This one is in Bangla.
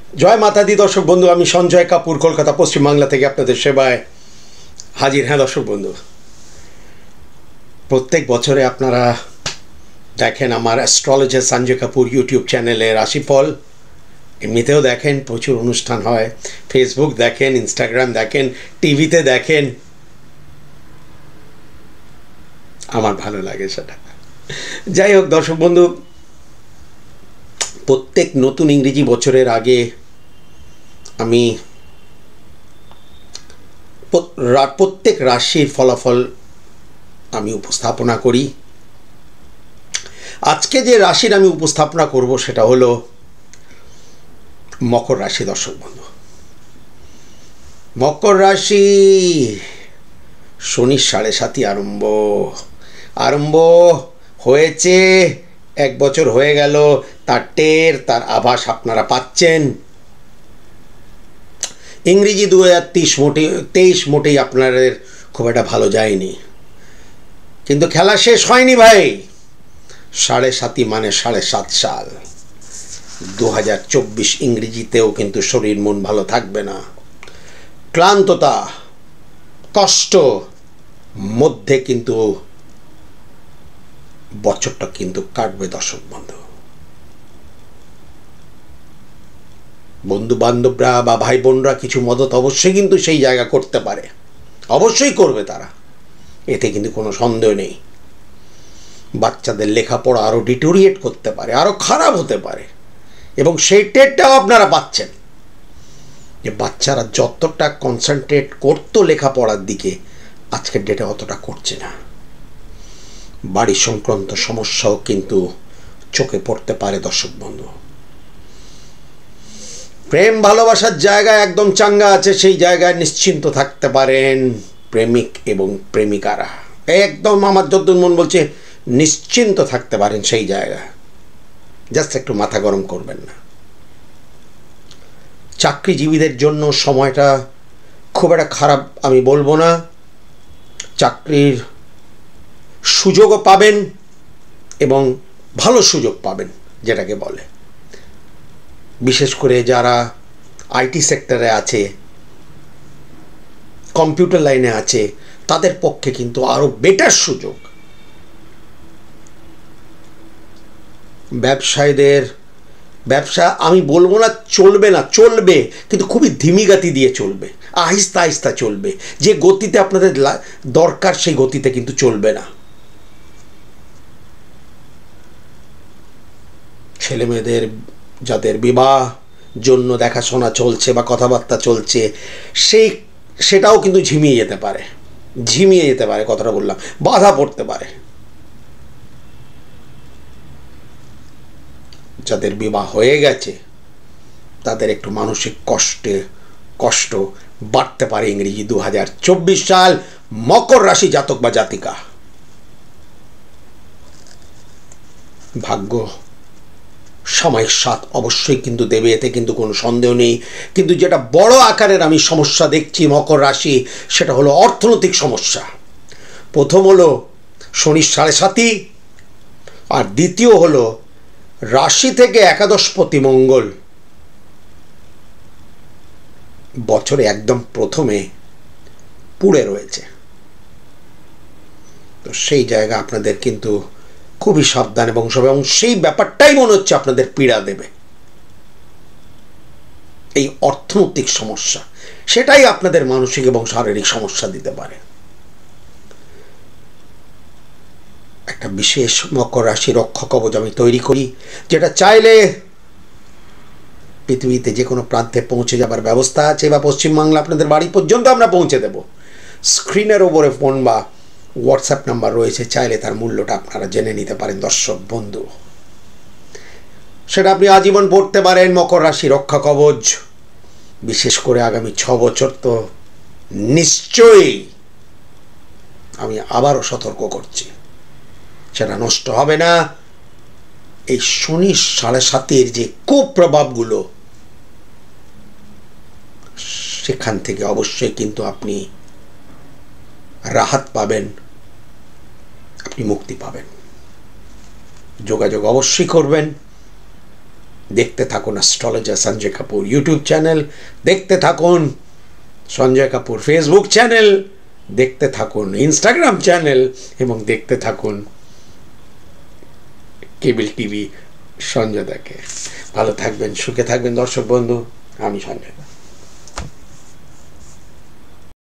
জয় মাতা দি দর্শক বন্ধু, আমি সঞ্জয় কাপুর কলকাতা পশ্চিমবাংলা থেকে আপনাদের সেবায় হাজির। হ্যাঁ দর্শক বন্ধু, প্রত্যেক বছরে আপনারা দেখেন আমার অ্যাস্ট্রোলজার সঞ্জয় কাপুর ইউটিউব চ্যানেলে রাশিফল, এমনিতেও দেখেন, প্রচুর অনুষ্ঠান হয়, ফেসবুক দেখেন, ইনস্টাগ্রাম দেখেন, টিভিতে দেখেন। আমার ভালো লাগে সেটা। যাই হোক দর্শক বন্ধু, প্রত্যেক নতুন ইংরেজি বছরের আগে আমি প্রত্যেক রাশির ফলাফল আমি উপস্থাপনা করি। আজকে যে রাশির আমি উপস্থাপনা করব সেটা হলো মকর রাশি। দর্শক বন্ধু, মকর রাশি, শনির 7.5 আরম্ভ হয়েছে। 1 বছর হয়ে গেল, তার আভাস আপনারা পাচ্ছেন। ইংরেজি 2023 মোটেই আপনাদের খুব একটা ভালো যায়নি, কিন্তু খেলা শেষ হয়নি ভাই। 7.5 মানে 7.5 সাল। 2024 ইংরেজিতেও কিন্তু শরীর মন ভালো থাকবে না। ক্লান্ততা, কষ্ট মধ্যে কিন্তু বছরটা কিন্তু কাটবে দর্শক বন্ধু। বন্ধু বান্ধবরা বা ভাই বোনরা কিছু মদত অবশ্যই কিন্তু সেই জায়গা করতে পারে, অবশ্যই করবে তারা, এতে কিন্তু কোনো সন্দেহ নেই। বাচ্চাদের লেখাপড়া আরও ডিটোরিয়েট করতে পারে, আরও খারাপ হতে পারে, এবং সেই টেটটাও আপনারা পাচ্ছেন যে বাচ্চারা যতটা কনসেন্ট্রেট করতো লেখাপড়ার দিকে, আজকের ডেটে অতটা করছে না। বাড়ি সংক্রান্ত সমস্যাও কিন্তু চোখে পড়তে পারে দর্শক বন্ধু। প্রেম ভালোবাসার জায়গায় একদম চাঙ্গা আছে, সেই জায়গায় নিশ্চিন্ত থাকতে পারেন প্রেমিক এবং প্রেমিকারা। একদম আমার যতদূর মন বলছে নিশ্চিন্ত থাকতে পারেন সেই জায়গায়। জাস্ট একটু মাথা গরম করবেন না। চাকরিজীবীদের জন্য সময়টা খুব একটা খারাপ আমি বলবো না। চাকরির সুযোগও পাবেন এবং ভালো সুযোগ পাবেন, যেটাকে বলে। বিশেষ করে যারা আইটি সেক্টরে আছে, কম্পিউটার লাইনে আছে, তাদের পক্ষে কিন্তু আরও বেটার সুযোগ। ব্যবসায়ীদের ব্যবসা আমি বলবো না চলবে না, চলবে, কিন্তু খুবই ধিমি গতি দিয়ে চলবে, আহিস্তা আহিস্তা চলবে। যে গতিতে আপনাদের দরকার সেই গতিতে কিন্তু চলবে না। ছেলে মেয়েদের যাদের বিবাহ জন্য দেখাশোনা চলছে বা কথাবার্তা চলছে, সেটাও কিন্তু ঝিমিয়ে যেতে পারে, কথাটা বললাম, বাধা পড়তে পারে। যাদের বিবাহ হয়ে গেছে তাদের একটু মানসিক কষ্ট বাড়তে পারে ইংরেজি 2024 সাল মকর রাশি জাতক বা জাতিকা। ভাগ্য সাময়িক সাথ অবশ্যই কিন্তু দেবে, এতে কিন্তু কোনো সন্দেহ নেই। কিন্তু যেটা বড় আকারের আমি সমস্যা দেখছি মকর রাশি, সেটা হলো অর্থনৈতিক সমস্যা। প্রথম হলো শনির 7.5, আর দ্বিতীয় হলো রাশি থেকে একাদশপতি মঙ্গল বছরে একদম প্রথমে পুড়ে রয়েছে। তো সেই জায়গা আপনাদের কিন্তু খুবই সাবধান এবং সেই ব্যাপারটাই মনে হচ্ছে আপনাদের পীড়া দেবে। এই অর্থনৈতিক সমস্যা, সেটাই আপনাদের মানসিক এবং শারীরিক সমস্যা দিতে পারে। একটা বিশেষ মকর রাশি রক্ষা কবচ আমি তৈরি করি, যেটা চাইলে পৃথিবীতে যে কোনো প্রান্তে পৌঁছে যাবার ব্যবস্থা আছে, বা পশ্চিমবাংলা আপনাদের বাড়ি পর্যন্ত আমরা পৌঁছে দেব। স্ক্রিনের ওপরে ফোন বা হোয়াটসঅ্যাপ নাম্বার রয়েছে, চাইলে তার মূল্যটা আপনারা জেনে নিতে পারেন দর্শক বন্ধু। সেটা আপনি আজীবন পড়তে পারেন। মকর রাশি রক্ষা কবচ, বিশেষ করে আগামী 6 বছর তো নিশ্চয়ই, আমি আবারও সতর্ক করছি, সেটা নষ্ট হবে না। এই শনি 7.5 যে কুপ্রভাবগুলো, সেখান থেকে অবশ্যই কিন্তু আপনি রাহাত পাবেন, আপনি মুক্তি পাবেন। যোগাযোগ অবশ্যই করবেন। দেখতে থাকুন astrologer Sanjay Kapoor YouTube channel, দেখতে থাকুন সঞ্জয় কাপুর ফেসবুক চ্যানেল, দেখতে থাকুন ইনস্টাগ্রাম চ্যানেল, এবং দেখতে থাকুন কেবল টিভি সঞ্জয় দাকে। ভালো থাকবেন, সুখে থাকবেন দর্শক বন্ধু। আমি সঞ্জয় দা।